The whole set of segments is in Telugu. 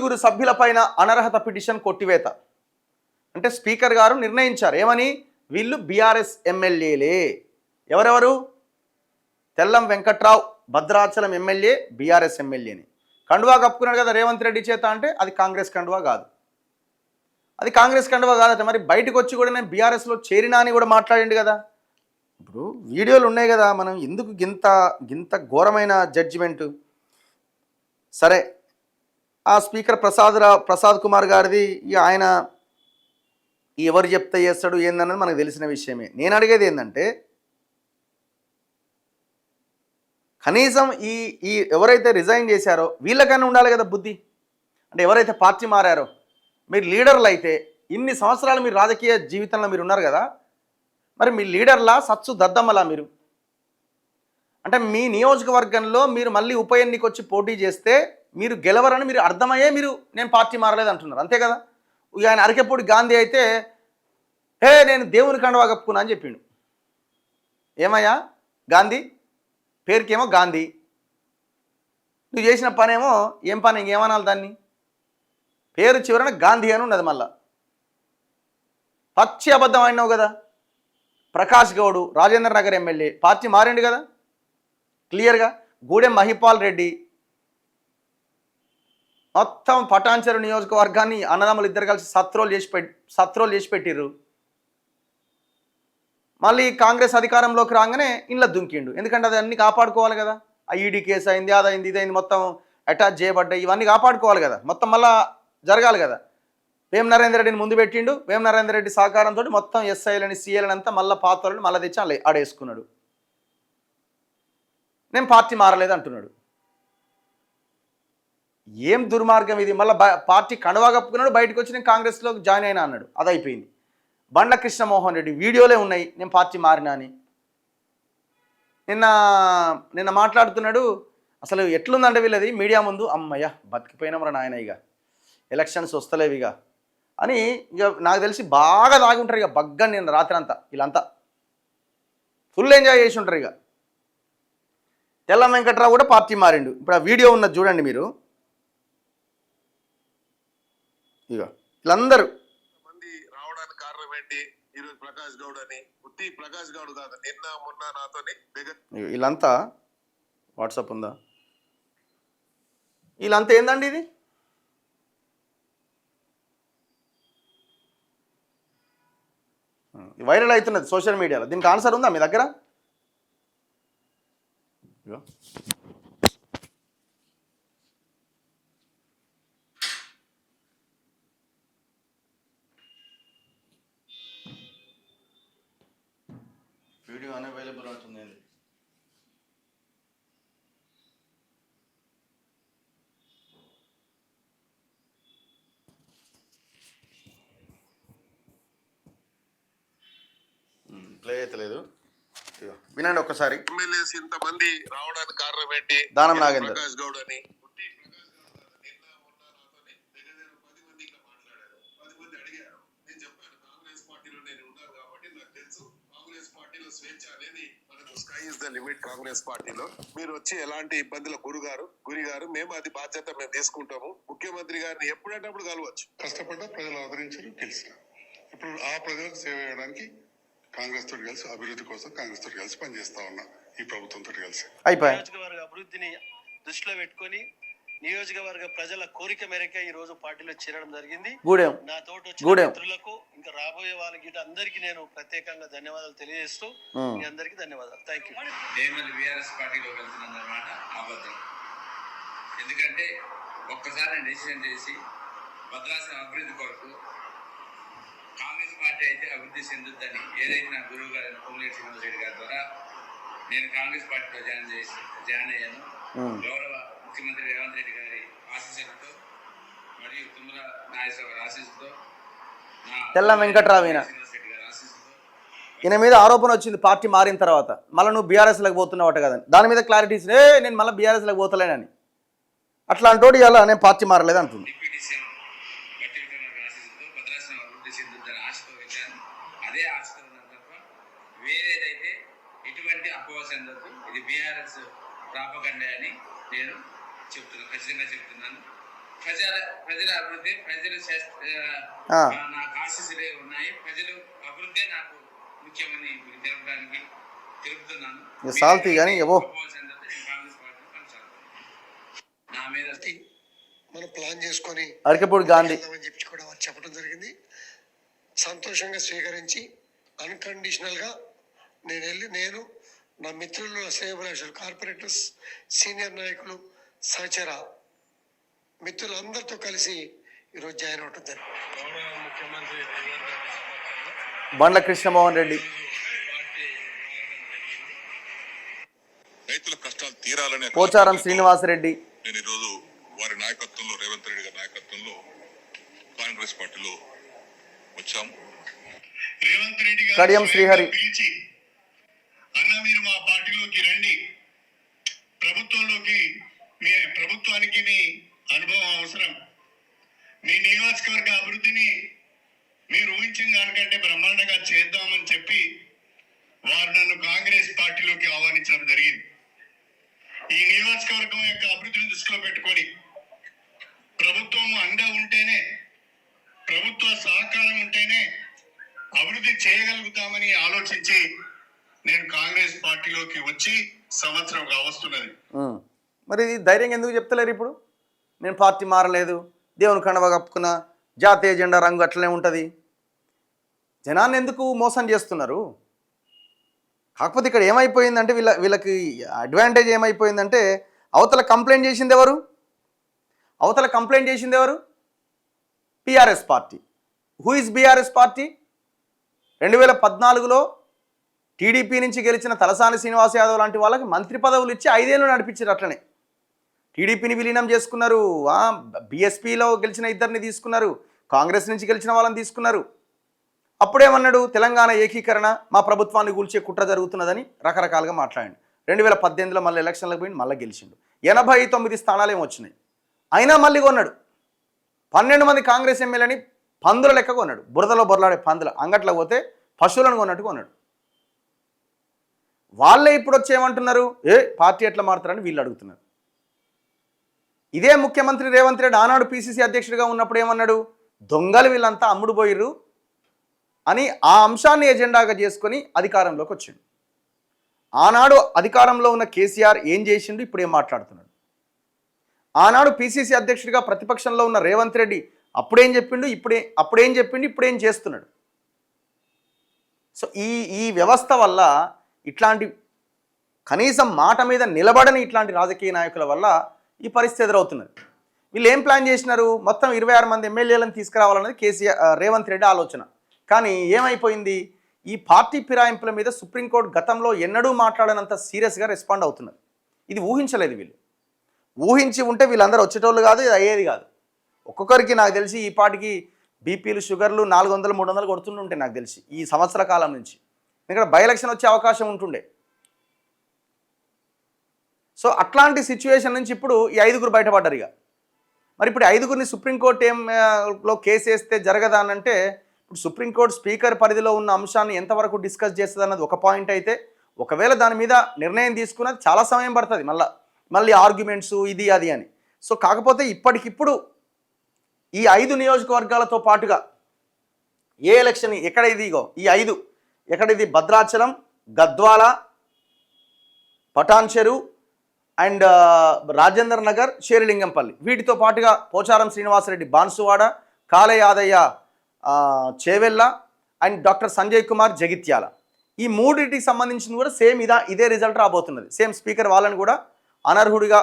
5 సభ్యులపైన అనర్హత పిటిషన్ కొట్టివేత. అంటే స్పీకర్ గారు నిర్ణయించారు ఏమని, వీళ్ళు బీఆర్ఎస్ ఎమ్మెల్యేలే. ఎవరెవరు? తెల్లం వెంకట్రావు భద్రాచలం ఎమ్మెల్యే, బీఆర్ఎస్ ఎమ్మెల్యేని. కండువా కప్పుకున్నాడు కదా రేవంత్ రెడ్డి చేత, అంటే అది కాంగ్రెస్ కండువా కాదు, అది కాంగ్రెస్ కండువా కాదట. మరి బయటకు వచ్చి కూడా నేను బీఆర్ఎస్లో చేరినా అని కూడా మాట్లాడిండు కదా. ఇప్పుడు వీడియోలు ఉన్నాయి కదా, మనం ఎందుకు గింత ఘోరమైన జడ్జిమెంటు. సరే, ఆ స్పీకర్ ప్రసాద్ కుమార్ గారిది ఆయన ఎవరు చెప్తే చేస్తాడు ఏందన్నది మనకు తెలిసిన విషయమే. నేను అడిగేది ఏంటంటే, కనీసం ఈ ఎవరైతే రిజైన్ చేశారో వీళ్ళకైనా ఉండాలి కదా బుద్ధి. అంటే ఎవరైతే పార్టీ మారారో, మీరు లీడర్లు అయితే ఇన్ని సంవత్సరాలు మీరు రాజకీయ జీవితంలో మీరు ఉన్నారు కదా, మరి మీ లీడర్లా సత్సు దద్దమ్మలా మీరు? అంటే మీ నియోజకవర్గంలో మీరు మళ్ళీ ఉప ఎన్నిక వచ్చి పోటీ చేస్తే మీరు గెలవరని మీరు అర్థమయ్యే మీరు నేను పార్టీ మారలేదు అంటున్నారు, అంతే కదా. ఆయన అరకెపూడి గాంధీ అయితే నేను దేవుని కండువా కప్పుకున్నా అని చెప్పిండు. ఏమయ్యా గాంధీ, పేరుకేమో గాంధీ, నువ్వు చేసిన పనేమో ఏం పని, ఇంకేమనాలి దాన్ని? పేరు చివరన గాంధీ అని ఉన్నది. మళ్ళా పచ్చి అబద్ధం అయినావు కదా. ప్రకాష్ గౌడ్ రాజేంద్ర నగర్ ఎమ్మెల్యే పార్టీ మారిండు కదా క్లియర్గా. గూడెం మహిపాల్ రెడ్డి మొత్తం పటాన్చెరు నియోజకవర్గాన్ని అన్నదమ్ములు ఇద్దరు కలిసి సత్రోలు చేసి పెట్టిర్రు. మళ్ళీ కాంగ్రెస్ అధికారంలోకి రాగానే ఇంట్లో దుంకిండు. ఎందుకంటే అది అన్ని కాపాడుకోవాలి కదా. ఆ ఈడీ కేసు అయింది, అదైంది, ఇదైంది, మొత్తం అటాచ్ చేయబడ్డాయి, ఇవన్నీ కాపాడుకోవాలి కదా. మొత్తం మళ్ళా జరగాలి కదా. వేం నరేందర్ రెడ్డిని ముందు పెట్టిండు. వేం నరేందర్ రెడ్డి సహకారంతో మొత్తం ఎస్ఐలని సీఏలని అంతా మళ్ళీ పాత్రలను మళ్ళీ తెచ్చి ఆడేసుకున్నాడు. నేను పార్టీ మారలేదు అంటున్నాడు. ఏం దుర్మార్గం ఇది. మళ్ళీ పార్టీ కండువా కప్పుకున్నాడు, బయటకు వచ్చి నేను కాంగ్రెస్లో జాయిన్ అయినా అన్నాడు. అది అయిపోయింది. బండ్ల కృష్ణమోహన్ రెడ్డి వీడియోలే ఉన్నాయి నేను పార్టీ మారినా అని. నిన్న మాట్లాడుతున్నాడు. అసలు ఎట్లుందంటే వీళ్ళది మీడియా ముందు, అమ్మయ్య బతికిపోయినామరా నాయన, ఇక ఎలక్షన్స్ వస్తలేవు ఇక అని. ఇక నాకు తెలిసి బాగా తాగి ఉంటారు ఇక బగ్గని. నేను రాత్రి అంతా వీళ్ళంతా ఫుల్ ఎంజాయ్ చేసి ఉంటారు. ఇక తెల్లం వెంకట్రావు కూడా పార్టీ మారిండు. ఇప్పుడు ఆ వీడియో ఉన్నది చూడండి మీరు. ఇక వీళ్ళందరూ రావడానికి కారణం ఏంటి? ఈరోజు ప్రకాష్ గౌడ్ అని, ఉత్తి ప్రకాష్ గౌడ్ కాదు, నిన్న మొన్న నాతోని వీళ్ళంతా వాట్సాప్ ఉందా, వీళ్ళంతా ఏందండి ఇది? వైరల్ అవుతున్నది సోషల్ మీడియాలో. దీనికి ఆన్సర్ ఉందా మీ దగ్గర? వీడియో అన్అవైలబుల్ అంటుంది. ప్లే అవుతలేదు, వినండి ఒక్కసారి. ఎమ్మెల్యేస్ ఇంతమంది రావడానికి కారణం ఏంటి? దానం నాగేందర్, ప్రకాష్ గౌడ్ అని, స్వేచ్ఛ అనేది మనకు sky is the limit. Congress పార్టీలో మీరు వచ్చి ఎలాంటి ఇబ్బందుల గురి గారు మేము అది బాధ్యత మేము తీసుకుంటాము. ముఖ్యమంత్రి గారిని ఎప్పుడంటప్పుడు కలవచ్చు. కష్టపడ్డా ప్రజలు ఆదరించారు, గెలిచిన. ఇప్పుడు ఆ ప్రజలకు సేవ చేయడానికి కాంగ్రెస్ తోటి కలిసి, అభివృద్ధి కోసం కాంగ్రెస్ తోటి కలిసి పనిచేస్తా ఉన్నా, ఈ ప్రభుత్వంతో కలిసి. నియోజకవర్గ అభివృద్ధిని దృష్టిలో పెట్టుకొని నియోజకవర్గ ప్రజల కోరిక మేరకే ఈ రోజు పార్టీలో చేరడం జరిగింది. నా తోటి వచ్చిన మిత్రులకు, ఇంకా రాబోయే వాళ్ళకి అందరికీ నేను ప్రత్యేకంగా ధన్యవాదాలు తెలియజేస్తూ మీ అందరికీ ధన్యవాదాలు. Thank you. బీఆర్ఎస్ పార్టీలో వెళ్తున్నమాట అబద్ధం. ఎందుకంటే ఒక్కసారి డెసిషన్ చేసి భద్రాచలం అభివృద్ధి కొరకు కాంగ్రెస్ పార్టీ అయితే అభివృద్ధి చెందుద్దని ఏదైతే నా గురువు గారు పొంగులేటి శ్రీనివాసరెడ్డి గారి ద్వారా నేను కాంగ్రెస్ పార్టీలో జాయిన్ అయ్యాను. గౌరవ ముఖ్యమంత్రి రేవంత్ రెడ్డి గారి ఆశీస్సులతో మరియు తుమ్మల నాగేశ్వర గారి ఆశీస్సుతో, తెల్లం వెంకట్రావు ఈయన మీద ఆరోపణ వచ్చింది పార్టీ మారిన తర్వాత. మళ్ళీ నువ్వు బీఆర్ఎస్లోకి పోతున్నావట కదని. దాని మీద క్లారిటీ ఇస్తే నేను మళ్ళీ బీఆర్ఎస్లోకి పోతలేనని. అట్లా అంటోడు ఇలా నేను పార్టీ మారలేదు అంటుంది. అదే ఆశతో తప్ప వేరేదైతే ఎటువంటి అపోహ చెందదు. ఇది బీఆర్ఎస్ ప్రాపగండా అని నేను ఖచ్చితంగా చెప్తున్నాను. ప్రజల అభివృద్ధి, ఆ. నాకు ఆశీస్సులే ఉన్నాయి. ప్రజలు అభివృద్ధి నాకు ముఖ్యమని మీకు తెలుపుతున్నాను. సాల్తీ కానీ ఏవో కాంగ్రెస్ పార్టీ నా మీద మనం ప్లాన్ చేసుకొని అరకపూడి గాంధీ చెప్పి కూడా వారు చెప్పడం జరిగింది. సంతోషంగా స్వీకరించి అన్కండిషనల్గా నేను నా మిత్రులు, శ్రేయభిలాషులు, కార్పొరేటర్స్, సీనియర్ నాయకులు, సహచర మిత్రులందరితో కలిసి ఈరోజు జాయిన్ అవడం జరిగింది. బండ్ల కృష్ణమోహన్ రెడ్డి, రైతుల కష్టాలు తీరాలనే పోచారం శ్రీనివాసరెడ్డి, నేను ఈరోజు వారి నాయకత్వంలో, రేవంత్ రెడ్డి గారి నాయకత్వంలో కాంగ్రెస్ పార్టీలో వచ్చాము. రేవంత్ రెడ్డి గారు కడియం శ్రీహరి, పిలిచి అన్న మీరు మా పార్టీలోకి రండి, ప్రభుత్వానికి మీ అనుభవం అవసరం, మీ నియోజకవర్గ అభివృద్ధిని మీరు ఊహించిన దానికంటే బ్రహ్మాండంగా చేద్దామని చెప్పి వారు నన్ను కాంగ్రెస్ పార్టీలోకి ఆహ్వానించడం జరిగింది. ఈ నియోజకవర్గం యొక్క అభివృద్ధిని దృష్టిలో పెట్టుకొని ప్రభుత్వం అండ ఉంటేనే, ప్రభుత్వ సహకారం ఉంటేనే అభివృద్ధి చేయగలుగుతామని ఆలోచించి నేను కాంగ్రెస్ పార్టీలోకి వచ్చి సంవత్సరం కావస్తున్నది. మరి ఇది ధైర్యంగా ఎందుకు చెప్తలేరు? ఇప్పుడు నేను పార్టీ మారలేదు, దేవుని కండవ కప్పుకున్న, జాతీయ జెండా రంగు అట్లనే ఉంటుంది. జనాన్ని ఎందుకు మోసం చేస్తున్నారు? కాకపోతే ఇక్కడ ఏమైపోయిందంటే వీళ్ళకి అడ్వాంటేజ్ ఏమైపోయిందంటే అవతల కంప్లైంట్ చేసింది ఎవరు? BRS party. Who is BRS party? 2014లో టీడీపీ నుంచి గెలిచిన తలసాని శ్రీనివాస్ యాదవ్ లాంటి వాళ్ళకి మంత్రి పదవులు ఇచ్చి 5 ఏళ్ళు నడిపించారు. అట్లనే టీడీపీని విలీనం చేసుకున్నారు, బీఎస్పీలో గెలిచిన ఇద్దరిని తీసుకున్నారు, కాంగ్రెస్ నుంచి గెలిచిన వాళ్ళని తీసుకున్నారు. అప్పుడేమన్నాడు? తెలంగాణ ఏకీకరణ మా ప్రభుత్వాన్ని కూల్చే కుట్ర జరుగుతున్నదని రకరకాలుగా మాట్లాడండి. 2018లో మళ్ళీ ఎలక్షన్లకు పోయి మళ్ళీ గెలిచిండు. 89 స్థానాలు ఏమో వచ్చినాయి. అయినా మళ్ళీ కొన్నాడు. 12 మంది కాంగ్రెస్ ఎమ్మెల్యేని పందుల లెక్క కొన్నాడు. బురదలో బొరలాడే పందుల అంగట్లో పోతే పశువులను కొన్నట్టు కొన్నాడు. వాళ్ళే ఇప్పుడు వచ్చి ఏమంటున్నారు? పార్టీ ఎట్లా మారుతారని వీళ్ళు అడుగుతున్నారు. ఇదే ముఖ్యమంత్రి రేవంత్ రెడ్డి ఆనాడు పిసిసి అధ్యక్షుడిగా ఉన్నప్పుడు ఏమన్నాడు? దొంగలు వీళ్ళంతా అమ్ముడు పోయిర్రు అని ఆ అంశాన్ని ఎజెండాగా చేసుకొని అధికారంలోకి వచ్చిండు. ఆనాడు అధికారంలో ఉన్న కేసీఆర్ ఏం చేసిండు, ఇప్పుడు ఏం మాట్లాడుతున్నాడు? ఆనాడు పిసిసి అధ్యక్షుడిగా ప్రతిపక్షంలో ఉన్న రేవంత్ రెడ్డి అప్పుడేం చెప్పిండు, ఇప్పుడేం చేస్తున్నాడు? సో ఈ వ్యవస్థ వల్ల ఇట్లాంటి కనీసం మాట మీద నిలబడని ఇట్లాంటి రాజకీయ నాయకుల వల్ల ఈ పరిస్థితి ఎదురవుతున్నది. వీళ్ళు ఏం ప్లాన్ చేసినారు? మొత్తం 26 మంది ఎమ్మెల్యేలను తీసుకురావాలన్నది రేవంత్ రెడ్డి ఆలోచన. కానీ ఏమైపోయింది? ఈ పార్టీ ఫిరాయింపుల మీద సుప్రీంకోర్టు గతంలో ఎన్నడూ మాట్లాడనంత సీరియస్గా రెస్పాండ్ అవుతున్నది. ఇది ఊహించలేదు వీళ్ళు. ఊహించి ఉంటే వీళ్ళందరూ వచ్చేటోళ్ళు కాదు, ఇది అయ్యేది కాదు. ఒక్కొక్కరికి నాకు తెలిసి ఈ పాటికి బీపీలు, షుగర్లు 400, 300 కొడుతుంటే నాకు తెలిసి ఈ సంవత్సర కాలం నుంచి. ఎందుకంటే బై ఎలక్షన్ వచ్చే అవకాశం ఉంటుండే. సో అట్లాంటి సిచ్యువేషన్ నుంచి ఇప్పుడు ఈ 5గురు బయటపడ్డారు. ఇక మరి ఇప్పుడు 5గురిని సుప్రీంకోర్టు లో కేసు వేస్తే జరగదా అని అంటే, ఇప్పుడు సుప్రీంకోర్టు స్పీకర్ పరిధిలో ఉన్న అంశాన్ని ఎంతవరకు డిస్కస్ చేస్తుంది అన్నది ఒక పాయింట్ అయితే, ఒకవేళ దాని మీద నిర్ణయం తీసుకున్నది చాలా సమయం పడుతుంది. మళ్ళీ ఆర్గ్యుమెంట్స్ ఇది అది అని. సో కాకపోతే ఇప్పటికిప్పుడు ఈ 5 నియోజకవర్గాలతో పాటుగా ఏ ఎలక్షన్ ఎక్కడ ఇదిగో ఈ 5 ఎక్కడిది? భద్రాచలం, గద్వాల, పటాన్ చెరు అండ్ రాజేంద్ర నగర్, షేరిలింగంపల్లి, వీటితో పాటుగా పోచారం శ్రీనివాసరెడ్డి బాన్సువాడ, కాలే యాదయ్య చేవెళ్ళ అండ్ డాక్టర్ సంజయ్ కుమార్ జగిత్యాల. ఈ మూడింటికి సంబంధించిన కూడా సేమ్ ఇదే రిజల్ట్ రాబోతున్నది. సేమ్ స్పీకర్ వాళ్ళని కూడా అనర్హుడిగా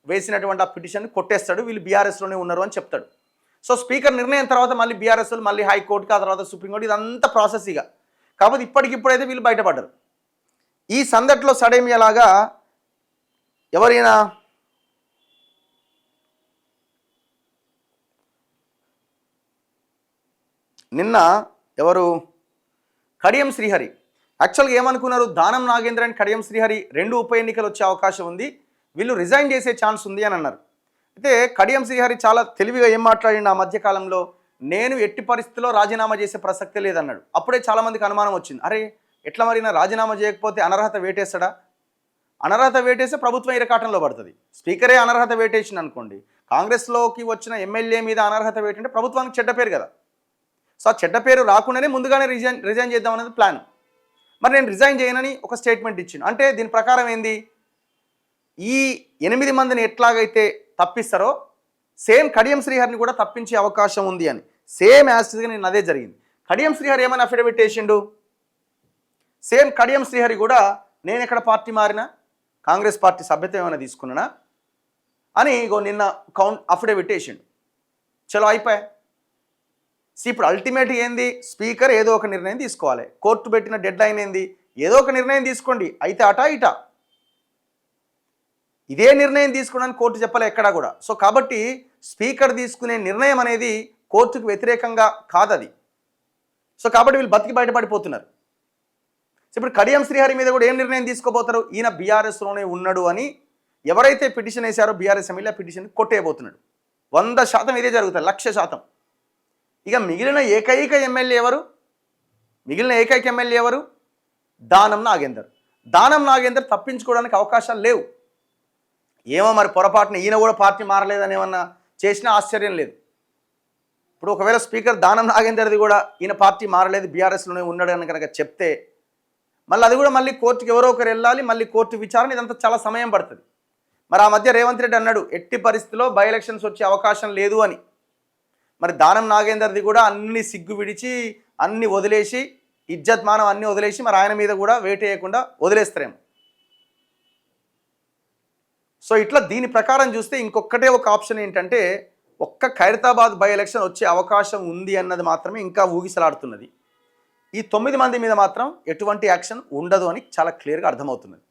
వేసినటువంటి ఆ పిటిషన్ కొట్టేస్తాడు, వీళ్ళు బీఆర్ఎస్లోనే ఉన్నారు అని చెప్తాడు. సో స్పీకర్ నిర్ణయం తర్వాత మళ్ళీ బీఆర్ఎస్ మళ్ళీ హైకోర్టుకి, ఆ తర్వాత సుప్రీంకోర్టు, ఇదంతా ప్రాసెస్. ఇక కాకపోతే ఇప్పటికిప్పుడైతే వీళ్ళు బయటపడ్డారు. ఈ సందట్లో సడేమియాలాగా ఎవరైనా నిన్న కడియం శ్రీహరి యాక్చువల్గా ఏమనుకున్నారు? దానం నాగేంద్ర అండ్ కడియం శ్రీహరి 2 ఉప ఎన్నికలు వచ్చే అవకాశం ఉంది, వీళ్ళు రిజైన్ చేసే ఛాన్స్ ఉంది అని అన్నారు. అయితే కడియం శ్రీహరి చాలా తెలివిగా ఏం మాట్లాడిండు ఆ మధ్యకాలంలో? నేను ఎట్టి పరిస్థితుల్లో రాజీనామా చేసే ప్రసక్తే లేదన్నాడు. అప్పుడే చాలామందికి అనుమానం వచ్చింది, అరే ఎట్లా మరి నా రాజీనామా చేయకపోతే అనర్హత వేటేస్తాడా? అనర్హత వేటేస్తే ప్రభుత్వం ఇరకాటంలో పడుతుంది. స్పీకరే అనర్హత వేటేసింది అనుకోండి, కాంగ్రెస్లోకి వచ్చిన ఎమ్మెల్యే మీద అనర్హత ఏంటంటే ప్రభుత్వానికి చెడ్డ పేరు కదా. సో ఆ చెడ్డ పేరు రాకుండానే ముందుగానే రిజైన్ చేద్దాం అనేది ప్లాన్. మరి నేను రిజైన్ చేయనని ఒక స్టేట్మెంట్ ఇచ్చిండు. అంటే దీని ప్రకారం ఏంది, ఈ 8 మందిని ఎట్లాగైతే తప్పిస్తారో సేమ్ కడియం శ్రీహరిని కూడా తప్పించే అవకాశం ఉంది అని సేమ్ యాస్టిస్గా నేను అదే జరిగింది. కడియం శ్రీహరి ఏమైనా అఫిడవిట్ వేసిండు, సేమ్ కడియం శ్రీహరి కూడా నేను ఎక్కడ పార్టీ మారినా కాంగ్రెస్ పార్టీ సభ్యత్వం ఏమైనా తీసుకున్నానా అని నిన్న అఫిడవిట్ వేసిండు. చలో అయిపోయా. ఇప్పుడు అల్టిమేట్గా ఏంది, స్పీకర్ ఏదో ఒక నిర్ణయం తీసుకోవాలి. కోర్టు పెట్టిన డెడ్ లైన్ ఏంది, ఏదో ఒక నిర్ణయం తీసుకోండి, అయితే అటా ఇటా. ఇదే నిర్ణయం తీసుకోవడానికి కోర్టు చెప్పలే ఎక్కడా కూడా. సో కాబట్టి స్పీకర్ తీసుకునే నిర్ణయం అనేది కోర్టుకు వ్యతిరేకంగా కాదది. సో కాబట్టి వీళ్ళు బతికి బయటపడిపోతున్నారు. ఇప్పుడు కడియం శ్రీహరి మీద కూడా ఏం నిర్ణయం తీసుకోబోతారు, ఈయన బీఆర్ఎస్లోనే ఉన్నాడు అని ఎవరైతే పిటిషన్ వేశారో బీఆర్ఎస్ ఎమ్మెల్యే పిటిషన్ కొట్టేయబోతున్నాడు. 100% ఇదే జరుగుతుంది, 1,00,000%. ఇక మిగిలిన ఏకైక ఎమ్మెల్యే ఎవరు, దానం నాగేందర్ తప్పించుకోవడానికి అవకాశాలు లేవు. ఏమో మరి పొరపాటున ఈయన కూడా పార్టీ మారలేదని ఏమన్నా చేసినా ఆశ్చర్యం లేదు. ఇప్పుడు ఒకవేళ స్పీకర్ దానం నాగేందర్ది కూడా ఈయన పార్టీ మారలేదు బీఆర్ఎస్లోనే ఉన్నాడు అని కనుక చెప్తే మళ్ళీ అది కూడా మళ్ళీ కోర్టుకి ఎవరో ఒకరు వెళ్ళాలి, మళ్ళీ కోర్టు విచారణ, ఇదంతా చాలా సమయం పడుతుంది. మరి ఆ మధ్య రేవంత్ రెడ్డి అన్నాడు ఎట్టి పరిస్థితిలో బై ఎలక్షన్స్ వచ్చే అవకాశం లేదు అని. మరి దానం నాగేందర్ది కూడా అన్ని సిగ్గు విడిచి అన్ని వదిలేసి ఇజ్జత్ మానం అన్ని వదిలేసి మరి ఆయన మీద కూడా వేట్ వేయకుండా వదిలేస్తారేమో. సో ఇట్లా దీని ప్రకారం చూస్తే ఇంకొకటే ఒక ఆప్షన్ ఏంటంటే ఒక్క ఖైరతాబాద్ బై ఎలక్షన్ వచ్చే అవకాశం ఉంది అన్నది మాత్రమే ఇంకా ఊగిసలాడుతున్నది. ఈ 9 మంది మీద మాత్రం ఎటువంటి యాక్షన్ ఉండదు అని చాలా క్లియర్గా అర్థమవుతున్నది.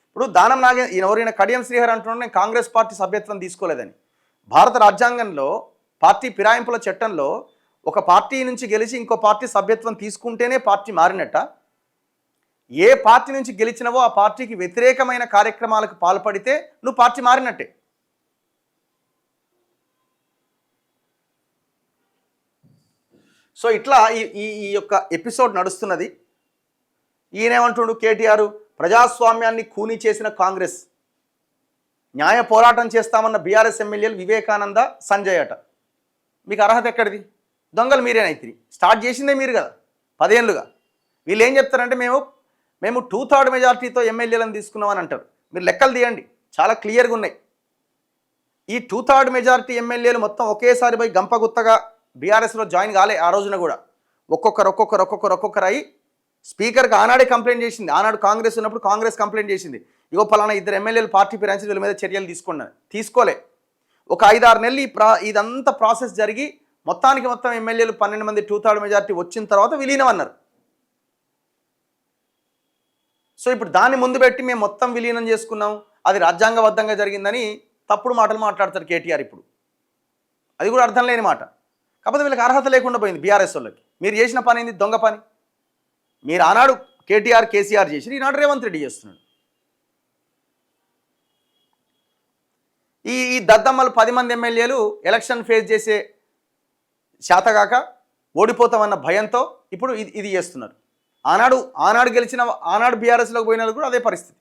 ఇప్పుడు దానం ఎవరైనా కడియం శ్రీహరి అంటున్నాడు నేను కాంగ్రెస్ పార్టీ సభ్యత్వం తీసుకోలేదని. భారత రాజ్యాంగంలో పార్టీ ఫిరాయింపుల చట్టంలో ఒక పార్టీ నుంచి గెలిచి ఇంకో పార్టీ సభ్యత్వం తీసుకుంటేనే పార్టీ మారినట్ట. ఏ పార్టీ నుంచి గెలిచినవో ఆ పార్టీకి వ్యతిరేకమైన కార్యక్రమాలకు పాల్పడితే నువ్వు పార్టీ మారినట్టే. సో ఇట్లా ఈ యొక్క ఎపిసోడ్ నడుస్తున్నది. ఈయనేమంటుండు కేటీఆర్, ప్రజాస్వామ్యాన్ని ఖూనీ చేసిన కాంగ్రెస్, న్యాయ పోరాటం చేస్తామన్న బీఆర్ఎస్ ఎమ్మెల్యేలు వివేకానంద, సంజయ్ అట. మీకు అర్హత ఎక్కడిది? దొంగలు మీరేనైతే స్టార్ట్ చేసిందే మీరు కదా 10 ఏళ్ళుగా. వీళ్ళు ఏం చెప్తారంటే మేము 2/3 మెజార్టీతో ఎమ్మెల్యేలను తీసుకున్నామని అంటారు. మీరు లెక్కలు తీయండి, చాలా క్లియర్గా ఉన్నాయి. ఈ 2/3 మెజార్టీ ఎమ్మెల్యేలు మొత్తం ఒకేసారి పోయి గంపగుత్తగా బీఆర్ఎస్లో జాయిన్ కాలే. ఆ రోజున కూడా ఒక్కొక్కరు అయ్యి స్పీకర్కి ఆనాడే కంప్లైంట్ చేసింది. ఆనాడు కాంగ్రెస్ ఉన్నప్పుడు కాంగ్రెస్ కంప్లైంట్ చేసింది, ఇగో పలానా 2 ఎమ్మెల్యేలు పార్టీ ఫిరాయించి వీళ్ళ మీద చర్యలు తీసుకోలే. ఒక 5-6 నెలలు ఇదంతా ప్రాసెస్ జరిగి మొత్తం ఎమ్మెల్యేలు 12 మంది 2/3 మెజార్టీ వచ్చిన తర్వాత విలీనం అన్నారు. సో ఇప్పుడు దాన్ని ముందు పెట్టి మేము మొత్తం విలీనం చేసుకున్నాం, అది రాజ్యాంగబద్ధంగా జరిగిందని తప్పుడు మాటలు మాట్లాడతారు కేటీఆర్. ఇప్పుడు అది కూడా అర్థం లేని మాట. కాకపోతే వీళ్ళకి అర్హత లేకుండా పోయింది బీఆర్ఎస్ వాళ్ళకి. మీరు చేసిన పని ఏంది? దొంగ పని. మీరు ఆనాడు కేటీఆర్ కేసీఆర్ చేసి ఈనాడు రేవంత్ రెడ్డి చేస్తున్నాడు. ఈ దద్దమ్మలు 10 మంది ఎమ్మెల్యేలు ఎలక్షన్ ఫేస్ చేసే శాతగాక ఓడిపోతామన్న భయంతో ఇప్పుడు ఇది చేస్తున్నారు. ఆనాడు గెలిచిన బీఆర్ఎస్లోకి పోయిన కూడా అదే పరిస్థితి.